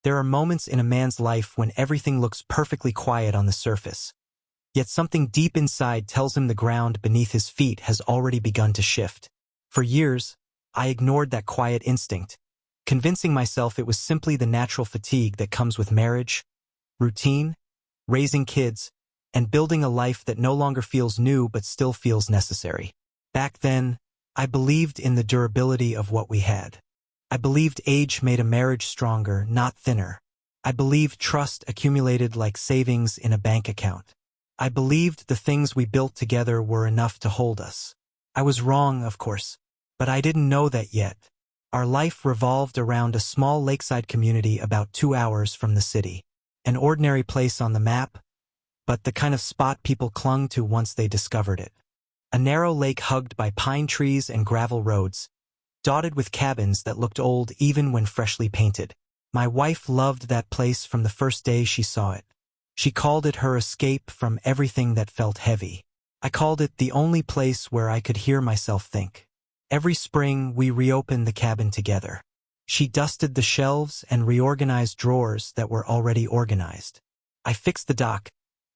There are moments in a man's life when everything looks perfectly quiet on the surface, yet something deep inside tells him the ground beneath his feet has already begun to shift. For years, I ignored that quiet instinct, convincing myself it was simply the natural fatigue that comes with marriage, routine, raising kids, and building a life that no longer feels new but still feels necessary. Back then, I believed in the durability of what we had. I believed age made a marriage stronger, not thinner. I believed trust accumulated like savings in a bank account. I believed the things we built together were enough to hold us. I was wrong, of course, but I didn't know that yet. Our life revolved around a small lakeside community about 2 hours from the city. An ordinary place on the map, but the kind of spot people clung to once they discovered it. A narrow lake hugged by pine trees and gravel roads, dotted with cabins that looked old even when freshly painted. My wife loved that place from the first day she saw it. She called it her escape from everything that felt heavy. I called it the only place where I could hear myself think. Every spring, we reopened the cabin together. She dusted the shelves and reorganized drawers that were already organized. I fixed the dock,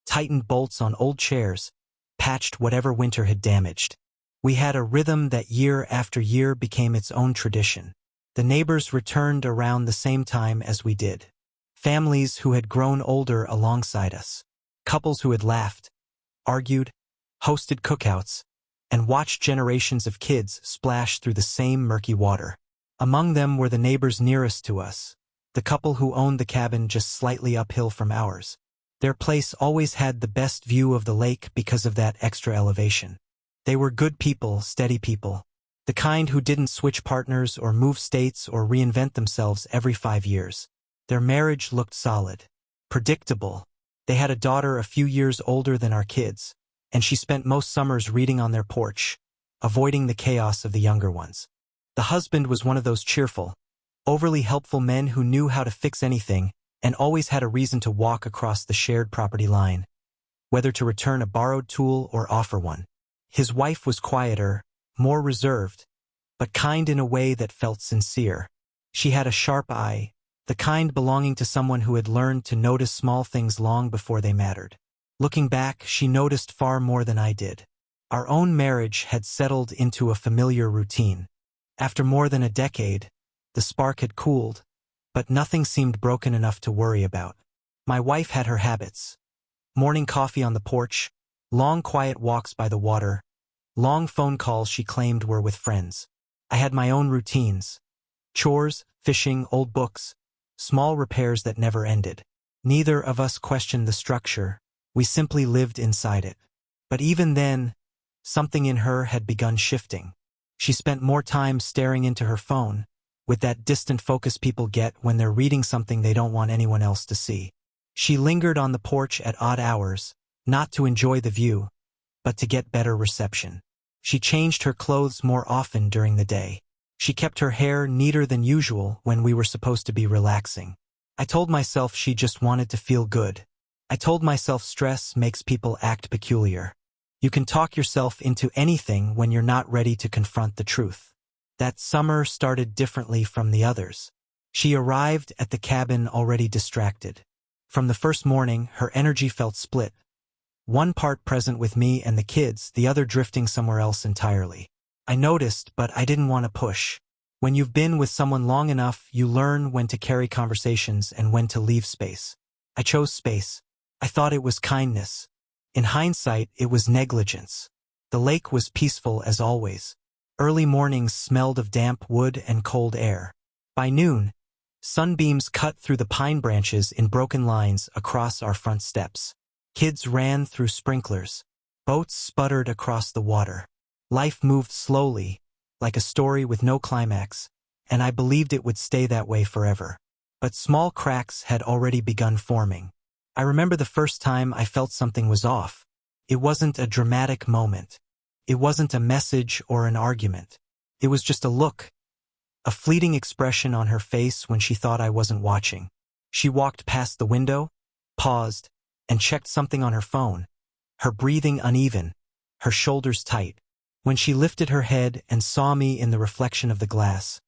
tightened bolts on old chairs, patched whatever winter had damaged. We had a rhythm that year after year became its own tradition. The neighbors returned around the same time as we did. Families who had grown older alongside us. Couples who had laughed, argued, hosted cookouts, and watched generations of kids splash through the same murky water. Among them were the neighbors nearest to us, the couple who owned the cabin just slightly uphill from ours. Their place always had the best view of the lake because of that extra elevation. They were good people, steady people, the kind who didn't switch partners or move states or reinvent themselves every 5 years. Their marriage looked solid, predictable. They had a daughter a few years older than our kids, and she spent most summers reading on their porch, avoiding the chaos of the younger ones. The husband was one of those cheerful, overly helpful men who knew how to fix anything and always had a reason to walk across the shared property line, whether to return a borrowed tool or offer one. His wife was quieter, more reserved, but kind in a way that felt sincere. She had a sharp eye, the kind belonging to someone who had learned to notice small things long before they mattered. Looking back, she noticed far more than I did. Our own marriage had settled into a familiar routine. After more than a decade, the spark had cooled, but nothing seemed broken enough to worry about. My wife had her habits. Morning coffee on the porch, long quiet walks by the water, long phone calls she claimed were with friends. I had my own routines. Chores, fishing, old books, small repairs that never ended. Neither of us questioned the structure. We simply lived inside it. But even then, something in her had begun shifting. She spent more time staring into her phone, with that distant focus people get when they're reading something they don't want anyone else to see. She lingered on the porch at odd hours, not to enjoy the view, but to get better reception. She changed her clothes more often during the day. She kept her hair neater than usual when we were supposed to be relaxing. I told myself she just wanted to feel good. I told myself stress makes people act peculiar. You can talk yourself into anything when you're not ready to confront the truth. That summer started differently from the others. She arrived at the cabin already distracted. From the first morning, her energy felt split. One part present with me and the kids, the other drifting somewhere else entirely. I noticed, but I didn't want to push. When you've been with someone long enough, you learn when to carry conversations and when to leave space. I chose space. I thought it was kindness. In hindsight, it was negligence. The lake was peaceful as always. Early mornings smelled of damp wood and cold air. By noon, sunbeams cut through the pine branches in broken lines across our front steps. Kids ran through sprinklers. Boats sputtered across the water. Life moved slowly, like a story with no climax, and I believed it would stay that way forever. But small cracks had already begun forming. I remember the first time I felt something was off. It wasn't a dramatic moment. It wasn't a message or an argument. It was just a look, a fleeting expression on her face when she thought I wasn't watching. She walked past the window, paused, and checked something on her phone, her breathing uneven, her shoulders tight. When she lifted her head and saw me in the reflection of the glass,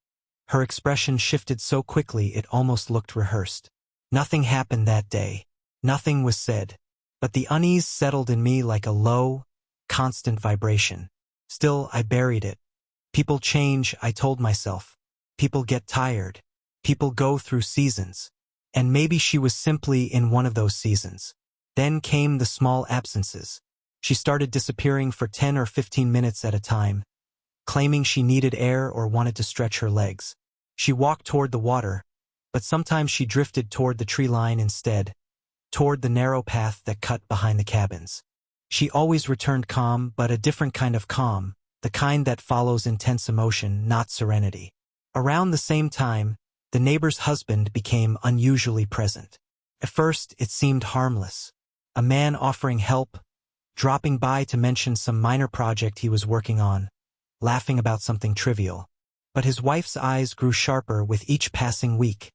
Her expression shifted so quickly it almost looked rehearsed. Nothing happened that day. Nothing was said. But the unease settled in me like a low, constant vibration. Still, I buried it. People change, I told myself. People get tired. People go through seasons. And maybe she was simply in one of those seasons. Then came the small absences. She started disappearing for 10 or 15 minutes at a time, claiming she needed air or wanted to stretch her legs. She walked toward the water, but sometimes she drifted toward the tree line instead, toward the narrow path that cut behind the cabins. She always returned calm, but a different kind of calm, the kind that follows intense emotion, not serenity. Around the same time, the neighbor's husband became unusually present. At first, it seemed harmless. A man offering help, dropping by to mention some minor project he was working on, laughing about something trivial. But his wife's eyes grew sharper with each passing week,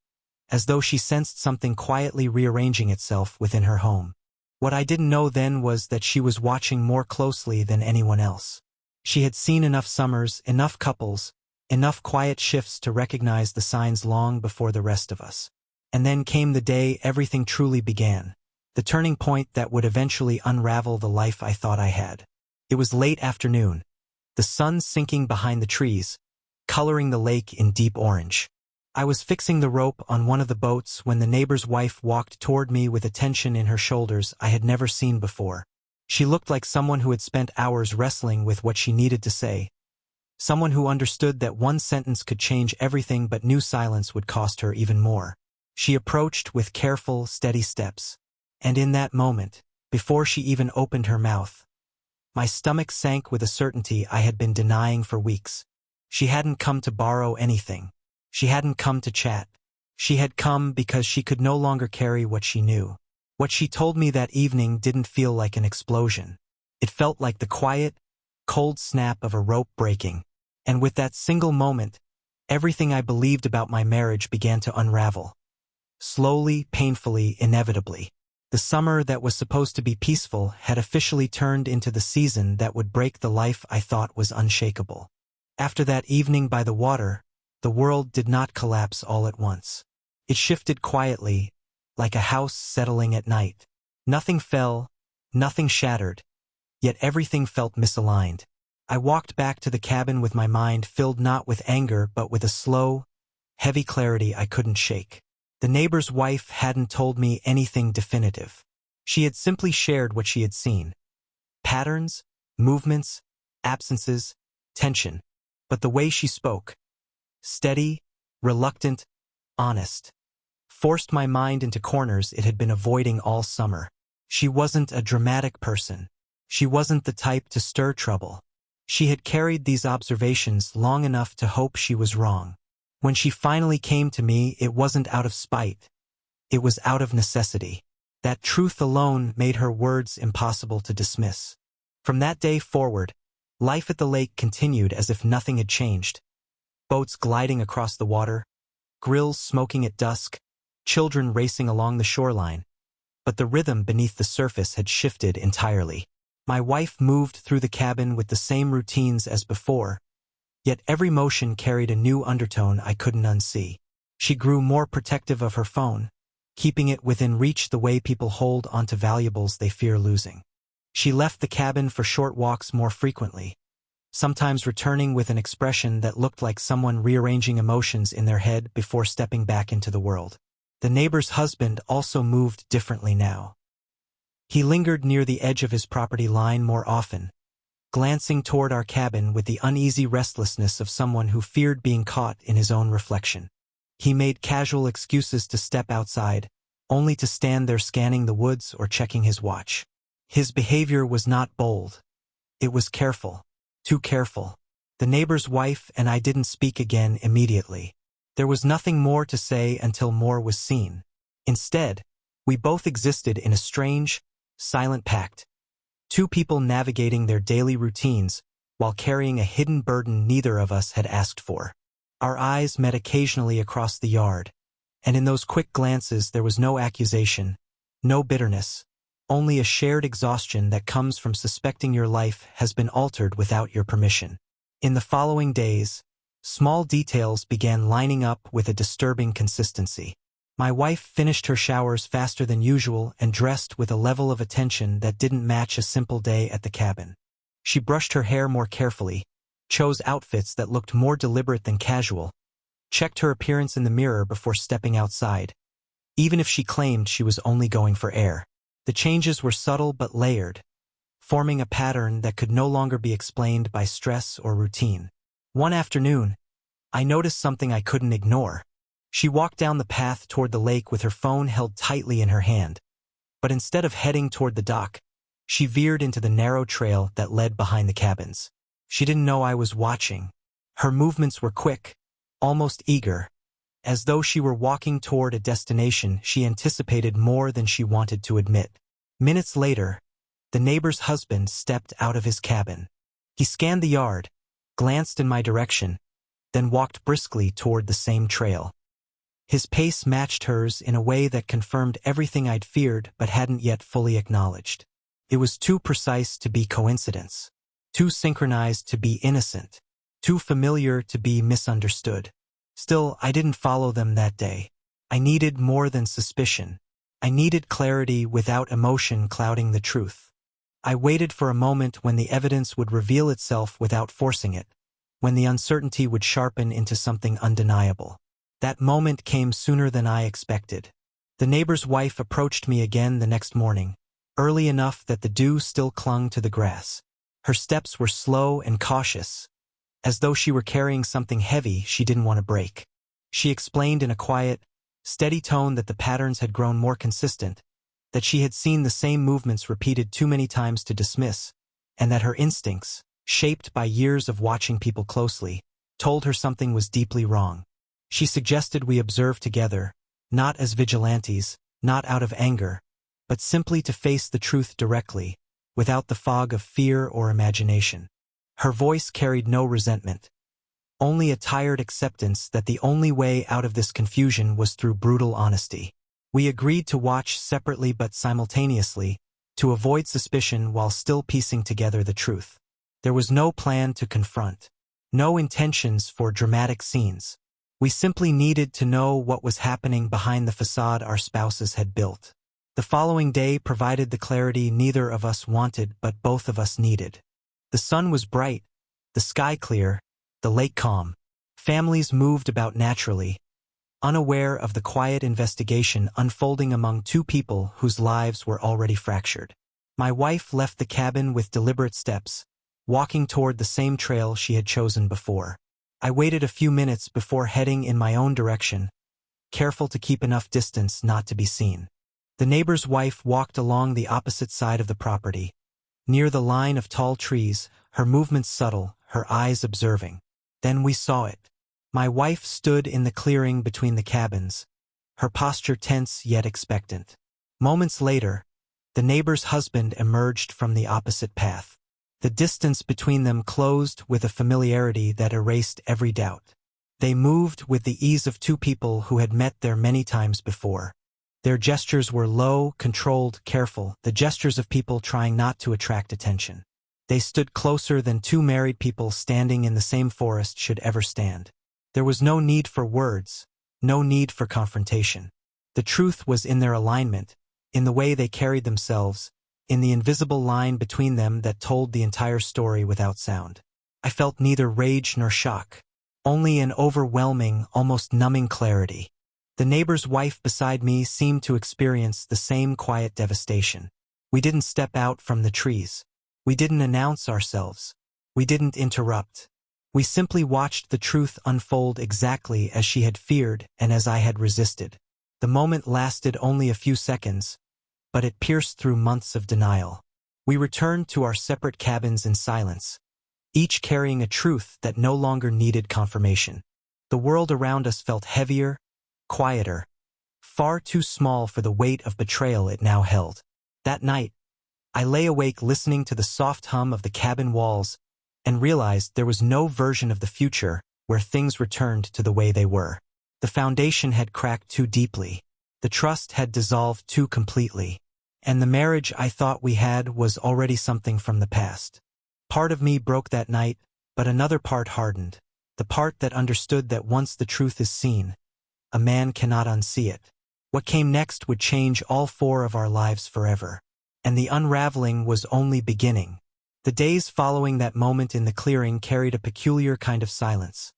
as though she sensed something quietly rearranging itself within her home. What I didn't know then was that she was watching more closely than anyone else. She had seen enough summers, enough couples, enough quiet shifts to recognize the signs long before the rest of us. And then came the day everything truly began, the turning point that would eventually unravel the life I thought I had. It was late afternoon, the sun sinking behind the trees, coloring the lake in deep orange. I was fixing the rope on one of the boats when the neighbor's wife walked toward me with a tension in her shoulders I had never seen before. She looked like someone who had spent hours wrestling with what she needed to say, someone who understood that one sentence could change everything but knew silence would cost her even more. She approached with careful, steady steps, and in that moment, before she even opened her mouth, my stomach sank with a certainty I had been denying for weeks. She hadn't come to borrow anything. She hadn't come to chat. She had come because she could no longer carry what she knew. What she told me that evening didn't feel like an explosion. It felt like the quiet, cold snap of a rope breaking. And with that single moment, everything I believed about my marriage began to unravel. Slowly, painfully, inevitably. The summer that was supposed to be peaceful had officially turned into the season that would break the life I thought was unshakable. After that evening by the water, the world did not collapse all at once. It shifted quietly, like a house settling at night. Nothing fell, nothing shattered, yet everything felt misaligned. I walked back to the cabin with my mind filled not with anger but with a slow, heavy clarity I couldn't shake. The neighbor's wife hadn't told me anything definitive. She had simply shared what she had seen. Patterns, movements, absences, tension. But the way she spoke, steady, reluctant, honest, forced my mind into corners it had been avoiding all summer. She wasn't a dramatic person. She wasn't the type to stir trouble. She had carried these observations long enough to hope she was wrong. When she finally came to me, it wasn't out of spite. It was out of necessity. That truth alone made her words impossible to dismiss. From that day forward, life at the lake continued as if nothing had changed. Boats gliding across the water, grills smoking at dusk, children racing along the shoreline. But the rhythm beneath the surface had shifted entirely. My wife moved through the cabin with the same routines as before, yet every motion carried a new undertone I couldn't unsee. She grew more protective of her phone, keeping it within reach the way people hold onto valuables they fear losing. She left the cabin for short walks more frequently, sometimes returning with an expression that looked like someone rearranging emotions in their head before stepping back into the world. The neighbor's husband also moved differently now. He lingered near the edge of his property line more often, glancing toward our cabin with the uneasy restlessness of someone who feared being caught in his own reflection. He made casual excuses to step outside, only to stand there scanning the woods or checking his watch. His behavior was not bold. It was careful. Too careful. The neighbor's wife and I didn't speak again immediately. There was nothing more to say until more was seen. Instead, we both existed in a strange, silent pact. Two people navigating their daily routines while carrying a hidden burden neither of us had asked for. Our eyes met occasionally across the yard, and in those quick glances there was no accusation, no bitterness, only a shared exhaustion that comes from suspecting your life has been altered without your permission. In the following days, Small details began lining up with a disturbing consistency. My wife finished her showers faster than usual and dressed with a level of attention that didn't match a simple day at the cabin. She brushed her hair more carefully, chose outfits that looked more deliberate than casual, checked her appearance in the mirror before stepping outside, even if she claimed she was only going for air. The changes were subtle but layered, forming a pattern that could no longer be explained by stress or routine. One afternoon, I noticed something I couldn't ignore. She walked down the path toward the lake with her phone held tightly in her hand, but instead of heading toward the dock, she veered into the narrow trail that led behind the cabins. She didn't know I was watching. Her movements were quick, almost eager, as though she were walking toward a destination she anticipated more than she wanted to admit. Minutes later, the neighbor's husband stepped out of his cabin. He scanned the yard, glanced in my direction, then walked briskly toward the same trail. His pace matched hers in a way that confirmed everything I'd feared but hadn't yet fully acknowledged. It was too precise to be coincidence, too synchronized to be innocent, too familiar to be misunderstood. Still, I didn't follow them that day. I needed more than suspicion. I needed clarity without emotion clouding the truth. I waited for a moment when the evidence would reveal itself without forcing it, when the uncertainty would sharpen into something undeniable. That moment came sooner than I expected. The neighbor's wife approached me again the next morning, early enough that the dew still clung to the grass. Her steps were slow and cautious, as though she were carrying something heavy she didn't want to break. She explained in a quiet, steady tone that the patterns had grown more consistent, that she had seen the same movements repeated too many times to dismiss, and that her instincts, shaped by years of watching people closely, told her something was deeply wrong. She suggested we observe together, not as vigilantes, not out of anger, but simply to face the truth directly, without the fog of fear or imagination. Her voice carried no resentment, only a tired acceptance that the only way out of this confusion was through brutal honesty. We agreed to watch separately but simultaneously, to avoid suspicion while still piecing together the truth. There was no plan to confront, no intentions for dramatic scenes. We simply needed to know what was happening behind the facade our spouses had built. The following day provided the clarity neither of us wanted but both of us needed. The sun was bright, the sky clear, the lake calm. Families moved about naturally, unaware of the quiet investigation unfolding among two people whose lives were already fractured. My wife left the cabin with deliberate steps, walking toward the same trail she had chosen before. I waited a few minutes before heading in my own direction, careful to keep enough distance not to be seen. The neighbor's wife walked along the opposite side of the property. Near the line of tall trees, her movements subtle, her eyes observing. Then we saw it. My wife stood in the clearing between the cabins, her posture tense yet expectant. Moments later, the neighbor's husband emerged from the opposite path. The distance between them closed with a familiarity that erased every doubt. They moved with the ease of two people who had met there many times before. Their gestures were low, controlled, careful, the gestures of people trying not to attract attention. They stood closer than two married people standing in the same forest should ever stand. There was no need for words, no need for confrontation. The truth was in their alignment, in the way they carried themselves, in the invisible line between them that told the entire story without sound. I felt neither rage nor shock, only an overwhelming, almost numbing clarity. The neighbor's wife beside me seemed to experience the same quiet devastation. We didn't step out from the trees. We didn't announce ourselves. We didn't interrupt. We simply watched the truth unfold exactly as she had feared and as I had resisted. The moment lasted only a few seconds, but it pierced through months of denial. We returned to our separate cabins in silence, each carrying a truth that no longer needed confirmation. The world around us felt heavier, quieter, far too small for the weight of betrayal it now held. That night, I lay awake listening to the soft hum of the cabin walls and realized there was no version of the future where things returned to the way they were. The foundation had cracked too deeply. The trust had dissolved too completely. And the marriage I thought we had was already something from the past. Part of me broke that night, but another part hardened. The part that understood that once the truth is seen, a man cannot unsee it. What came next would change all four of our lives forever. And the unraveling was only beginning. The days following that moment in the clearing carried a peculiar kind of silence.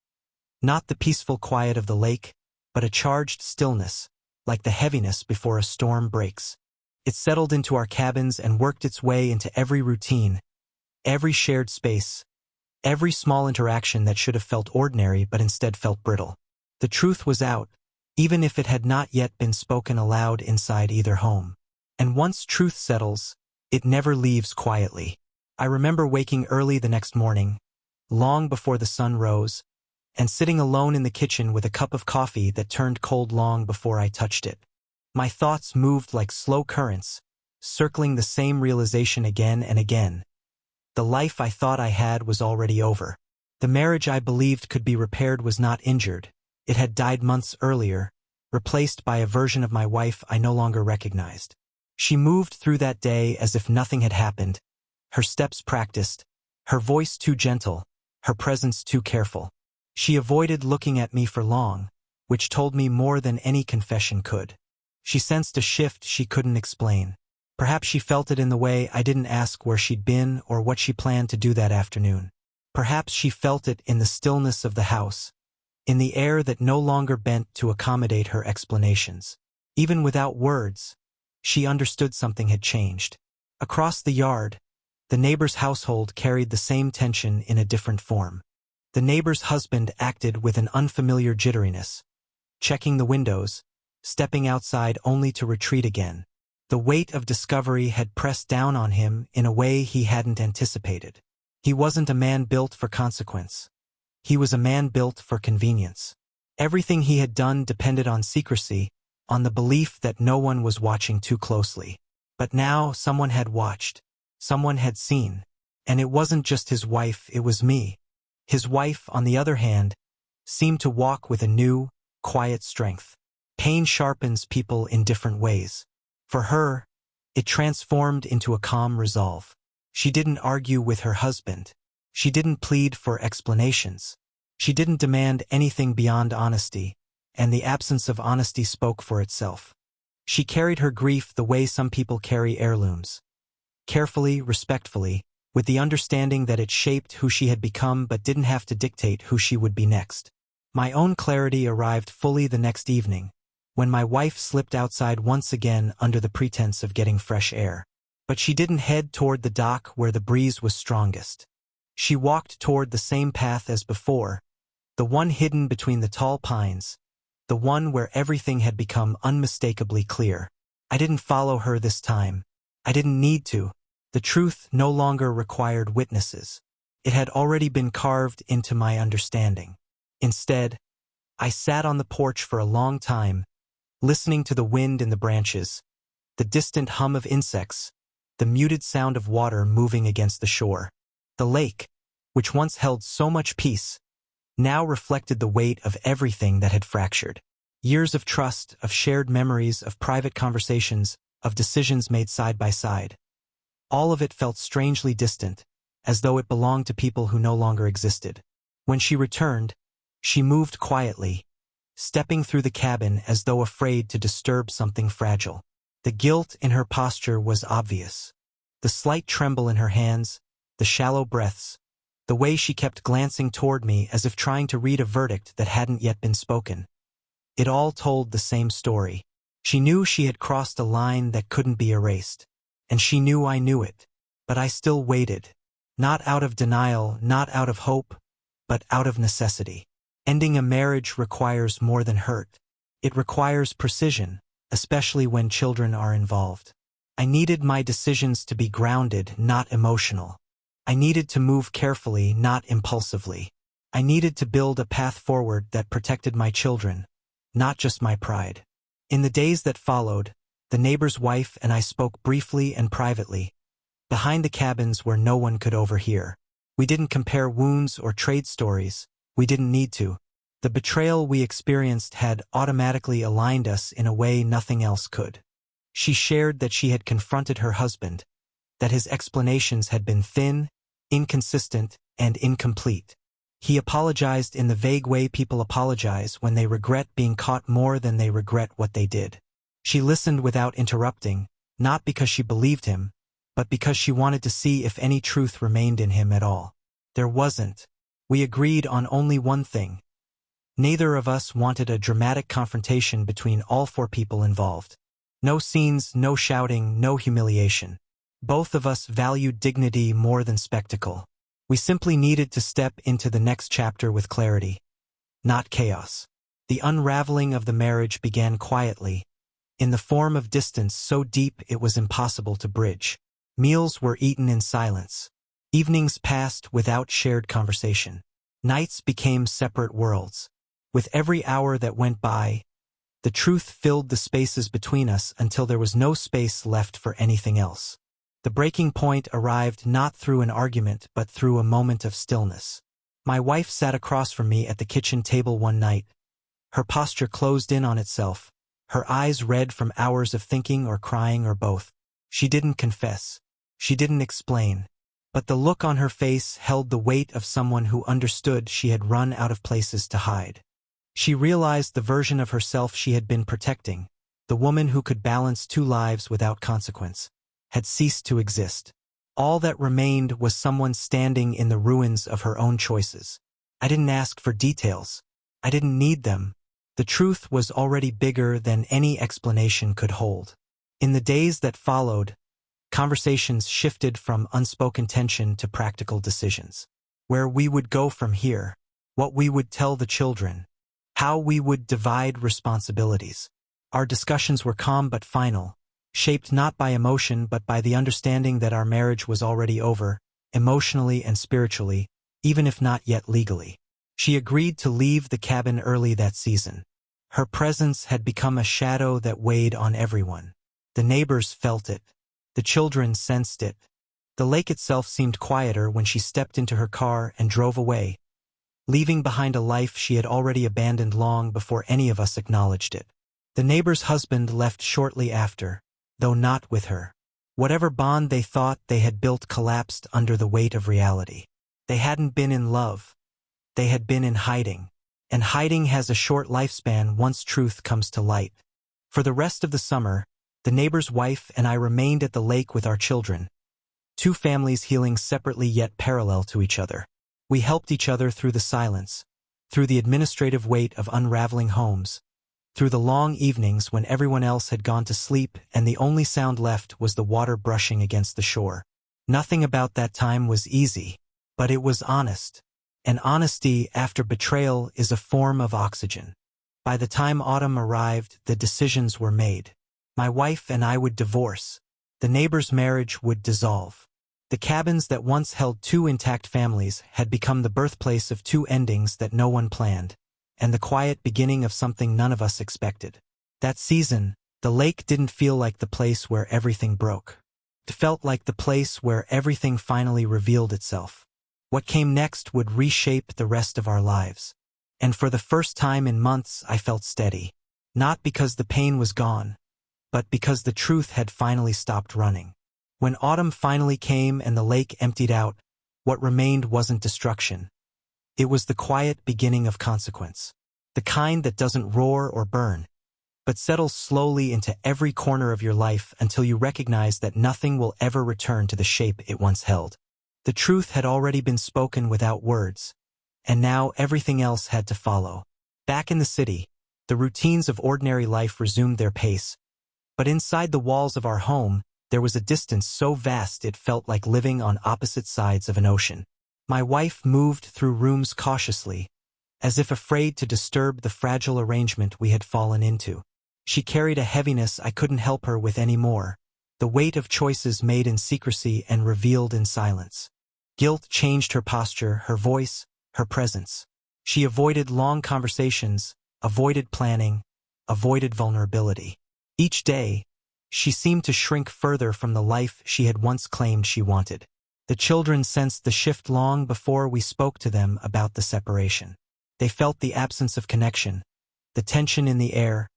Not the peaceful quiet of the lake, but a charged stillness, like the heaviness before a storm breaks. It settled into our cabins and worked its way into every routine, every shared space, every small interaction that should have felt ordinary but instead felt brittle. The truth was out, even if it had not yet been spoken aloud inside either home. And once truth settles, it never leaves quietly. I remember waking early the next morning, long before the sun rose, and sitting alone in the kitchen with a cup of coffee that turned cold long before I touched it. My thoughts moved like slow currents, circling the same realization again and again. The life I thought I had was already over. The marriage I believed could be repaired was not injured. It had died months earlier, replaced by a version of my wife I no longer recognized. She moved through that day as if nothing had happened, her steps practiced, her voice too gentle, her presence too careful. She avoided looking at me for long, which told me more than any confession could. She sensed a shift she couldn't explain. Perhaps she felt it in the way I didn't ask where she'd been or what she planned to do that afternoon. Perhaps she felt it in the stillness of the house, in the air that no longer bent to accommodate her explanations. Even without words, she understood something had changed. Across the yard, the neighbor's household carried the same tension in a different form. The neighbor's husband acted with an unfamiliar jitteriness, checking the windows, stepping outside only to retreat again. The weight of discovery had pressed down on him in a way he hadn't anticipated. He wasn't a man built for consequence. He was a man built for convenience. Everything he had done depended on secrecy, on the belief that no one was watching too closely. But now someone had watched. Someone had seen. And it wasn't just his wife, it was me. His wife, on the other hand, seemed to walk with a new, quiet strength. Pain sharpens people in different ways. For her, it transformed into a calm resolve. She didn't argue with her husband. She didn't plead for explanations. She didn't demand anything beyond honesty, and the absence of honesty spoke for itself. She carried her grief the way some people carry heirlooms. Carefully, respectfully, with the understanding that it shaped who she had become but didn't have to dictate who she would be next. My own clarity arrived fully the next evening, when my wife slipped outside once again under the pretense of getting fresh air. But she didn't head toward the dock where the breeze was strongest. She walked toward the same path as before, the one hidden between the tall pines, the one where everything had become unmistakably clear. I didn't follow her this time. I didn't need to. The truth no longer required witnesses. It had already been carved into my understanding. Instead, I sat on the porch for a long time, listening to the wind in the branches, the distant hum of insects, the muted sound of water moving against the shore. The lake, which once held so much peace, now reflected the weight of everything that had fractured. Years of trust, of shared memories, of private conversations, of decisions made side by side. All of it felt strangely distant, as though it belonged to people who no longer existed. When she returned, she moved quietly, stepping through the cabin as though afraid to disturb something fragile. The guilt in her posture was obvious. The slight tremble in her hands, the shallow breaths, the way she kept glancing toward me as if trying to read a verdict that hadn't yet been spoken. It all told the same story. She knew she had crossed a line that couldn't be erased. And she knew I knew it. But I still waited. Not out of denial, not out of hope, but out of necessity. Ending a marriage requires more than hurt. It requires precision, especially when children are involved. I needed my decisions to be grounded, not emotional. I needed to move carefully, not impulsively. I needed to build a path forward that protected my children, not just my pride. In the days that followed, the neighbor's wife and I spoke briefly and privately, behind the cabins where no one could overhear. We didn't compare wounds or trade stories. We didn't need to. The betrayal we experienced had automatically aligned us in a way nothing else could. She shared that she had confronted her husband, that his explanations had been thin, inconsistent, and incomplete. He apologized in the vague way people apologize when they regret being caught more than they regret what they did. She listened without interrupting, not because she believed him, but because she wanted to see if any truth remained in him at all. There wasn't. We agreed on only one thing. Neither of us wanted a dramatic confrontation between all four people involved. No scenes, no shouting, no humiliation. Both of us valued dignity more than spectacle. We simply needed to step into the next chapter with clarity, not chaos. The unraveling of the marriage began quietly, in the form of distance so deep it was impossible to bridge. Meals were eaten in silence. Evenings passed without shared conversation. Nights became separate worlds. With every hour that went by, the truth filled the spaces between us until there was no space left for anything else. The breaking point arrived not through an argument but through a moment of stillness. My wife sat across from me at the kitchen table one night. Her posture closed in on itself, her eyes red from hours of thinking or crying or both. She didn't confess. She didn't explain. But the look on her face held the weight of someone who understood she had run out of places to hide. She realized the version of herself she had been protecting, the woman who could balance two lives without consequence, had ceased to exist. All that remained was someone standing in the ruins of her own choices. I didn't ask for details. I didn't need them. The truth was already bigger than any explanation could hold. In the days that followed, conversations shifted from unspoken tension to practical decisions. Where we would go from here, what we would tell the children, how we would divide responsibilities. Our discussions were calm but final, shaped not by emotion but by the understanding that our marriage was already over, emotionally and spiritually, even if not yet legally. She agreed to leave the cabin early that season. Her presence had become a shadow that weighed on everyone. The neighbors felt it. The children sensed it. The lake itself seemed quieter when she stepped into her car and drove away, leaving behind a life she had already abandoned long before any of us acknowledged it. The neighbor's husband left shortly after, though not with her. Whatever bond they thought they had built collapsed under the weight of reality. They hadn't been in love. They had been in hiding. And hiding has a short lifespan once truth comes to light. For the rest of the summer, the neighbor's wife and I remained at the lake with our children, two families healing separately yet parallel to each other. We helped each other through the silence, through the administrative weight of unraveling homes, through the long evenings when everyone else had gone to sleep and the only sound left was the water brushing against the shore. Nothing about that time was easy, but it was honest. And honesty after betrayal is a form of oxygen. By the time autumn arrived, the decisions were made. My wife and I would divorce. The neighbor's marriage would dissolve. The cabins that once held two intact families had become the birthplace of two endings that no one planned, and the quiet beginning of something none of us expected. That season, the lake didn't feel like the place where everything broke. It felt like the place where everything finally revealed itself. What came next would reshape the rest of our lives. And for the first time in months I felt steady. Not because the pain was gone, but because the truth had finally stopped running. When autumn finally came and the lake emptied out, what remained wasn't destruction. It was the quiet beginning of consequence. The kind that doesn't roar or burn, but settles slowly into every corner of your life until you recognize that nothing will ever return to the shape it once held. The truth had already been spoken without words, and now everything else had to follow. Back in the city, the routines of ordinary life resumed their pace, but inside the walls of our home, there was a distance so vast it felt like living on opposite sides of an ocean. My wife moved through rooms cautiously, as if afraid to disturb the fragile arrangement we had fallen into. She carried a heaviness I couldn't help her with anymore, the weight of choices made in secrecy and revealed in silence. Guilt changed her posture, her voice, her presence. She avoided long conversations, avoided planning, avoided vulnerability. Each day, she seemed to shrink further from the life she had once claimed she wanted. The children sensed the shift long before we spoke to them about the separation. They felt the absence of connection, the tension in the air,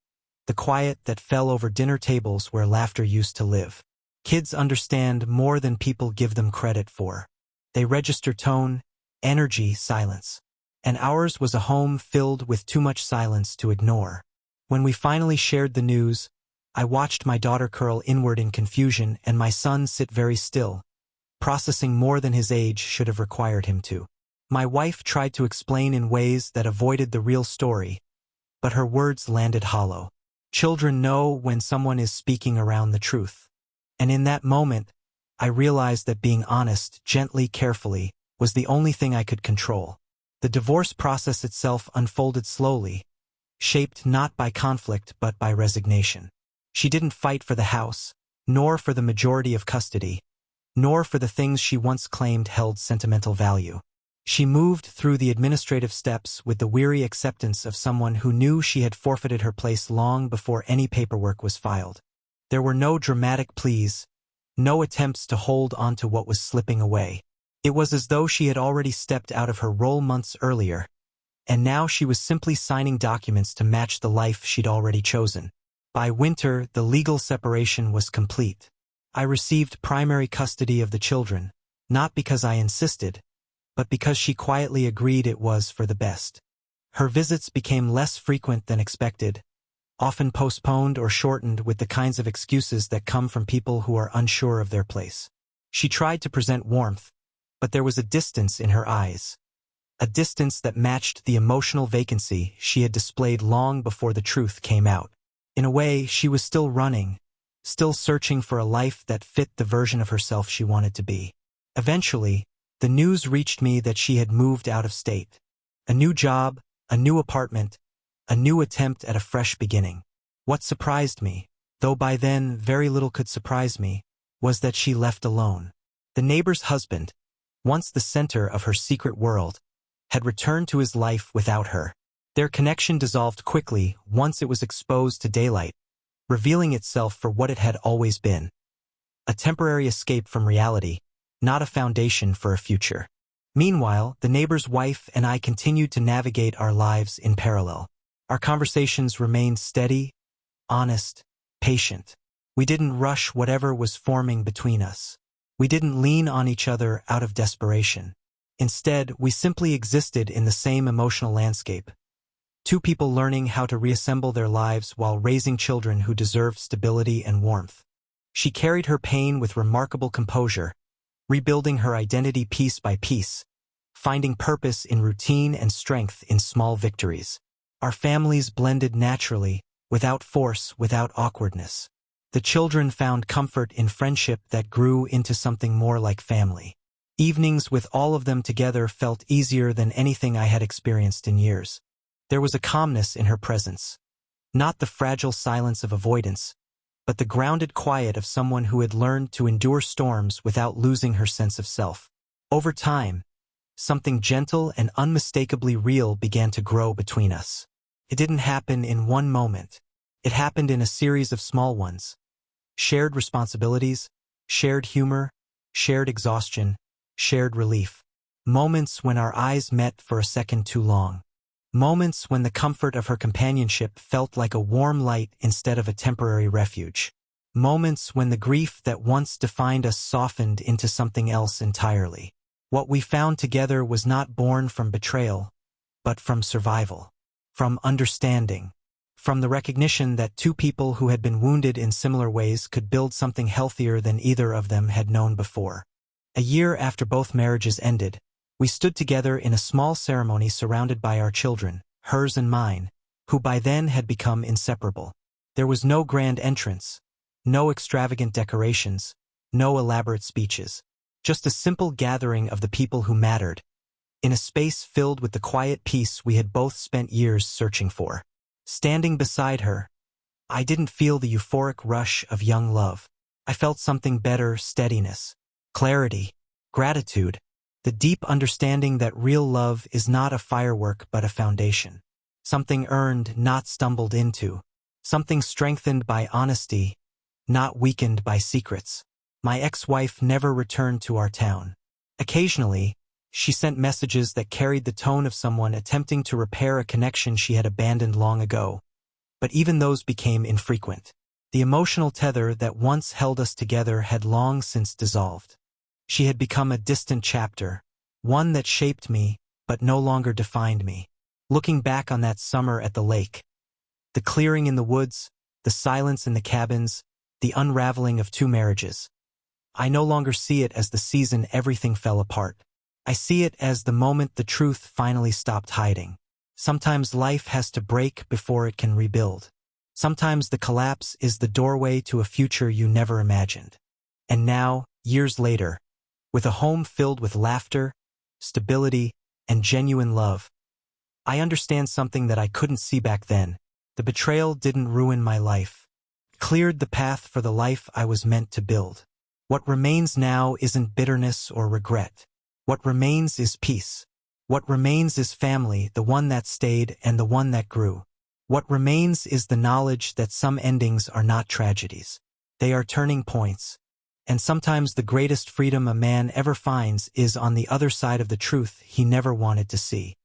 the quiet that fell over dinner tables where laughter used to live. Kids understand more than people give them credit for. They register tone, energy, silence. and ours was a home filled with too much silence to ignore. When we finally shared the news, I watched my daughter curl inward in confusion and my son sit very still, processing more than his age should have required him to. My wife tried to explain in ways that avoided the real story, but her words landed hollow. Children know when someone is speaking around the truth. And in that moment, I realized that being honest, gently, carefully, was the only thing I could control. The divorce process itself unfolded slowly, shaped not by conflict but by resignation. She didn't fight for the house, nor for the majority of custody, nor for the things she once claimed held sentimental value. She moved through the administrative steps with the weary acceptance of someone who knew she had forfeited her place long before any paperwork was filed. There were no dramatic pleas, no attempts to hold on to what was slipping away. It was as though she had already stepped out of her role months earlier, and now she was simply signing documents to match the life she'd already chosen. By winter, the legal separation was complete. I received primary custody of the children, not because I insisted, but because she quietly agreed it was for the best. Her visits became less frequent than expected, often postponed or shortened with the kinds of excuses that come from people who are unsure of their place. She tried to present warmth, but there was a distance in her eyes, a distance that matched the emotional vacancy she had displayed long before the truth came out. In a way, she was still running, still searching for a life that fit the version of herself she wanted to be. Eventually, the news reached me that she had moved out of state. A new job, a new apartment, a new attempt at a fresh beginning. What surprised me, though by then very little could surprise me, was that she left alone. The neighbor's husband, once the center of her secret world, had returned to his life without her. Their connection dissolved quickly once it was exposed to daylight, revealing itself for what it had always been: a temporary escape from reality, not a foundation for a future. Meanwhile, the neighbor's wife and I continued to navigate our lives in parallel. Our conversations remained steady, honest, patient. We didn't rush whatever was forming between us. We didn't lean on each other out of desperation. Instead, we simply existed in the same emotional landscape. Two people learning how to reassemble their lives while raising children who deserved stability and warmth. She carried her pain with remarkable composure, rebuilding her identity piece by piece, finding purpose in routine and strength in small victories. Our families blended naturally, without force, without awkwardness. The children found comfort in friendship that grew into something more like family. Evenings with all of them together felt easier than anything I had experienced in years. There was a calmness in her presence, not the fragile silence of avoidance, but the grounded quiet of someone who had learned to endure storms without losing her sense of self. Over time, something gentle and unmistakably real began to grow between us. It didn't happen in one moment. It happened in a series of small ones. Shared responsibilities, shared humor, shared exhaustion, shared relief. Moments when our eyes met for a second too long. Moments when the comfort of her companionship felt like a warm light instead of a temporary refuge. Moments when the grief that once defined us softened into something else entirely. What we found together was not born from betrayal, but from survival, from understanding, from the recognition that two people who had been wounded in similar ways could build something healthier than either of them had known before. A year after both marriages ended, we stood together in a small ceremony surrounded by our children, hers and mine, who by then had become inseparable. There was no grand entrance, no extravagant decorations, no elaborate speeches. Just a simple gathering of the people who mattered, in a space filled with the quiet peace we had both spent years searching for. Standing beside her, I didn't feel the euphoric rush of young love. I felt something better: steadiness, clarity, gratitude, the deep understanding that real love is not a firework but a foundation. Something earned, not stumbled into. Something strengthened by honesty, not weakened by secrets. My ex-wife never returned to our town. Occasionally, she sent messages that carried the tone of someone attempting to repair a connection she had abandoned long ago. But even those became infrequent. The emotional tether that once held us together had long since dissolved. She had become a distant chapter, one that shaped me, but no longer defined me. Looking back on that summer at the lake, the clearing in the woods, the silence in the cabins, the unraveling of two marriages, I no longer see it as the season everything fell apart. I see it as the moment the truth finally stopped hiding. Sometimes life has to break before it can rebuild. Sometimes the collapse is the doorway to a future you never imagined. And now, years later, with a home filled with laughter, stability, and genuine love, I understand something that I couldn't see back then. The betrayal didn't ruin my life. It cleared the path for the life I was meant to build. What remains now isn't bitterness or regret. What remains is peace. What remains is family, the one that stayed and the one that grew. What remains is the knowledge that some endings are not tragedies. They are turning points. And sometimes the greatest freedom a man ever finds is on the other side of the truth he never wanted to see.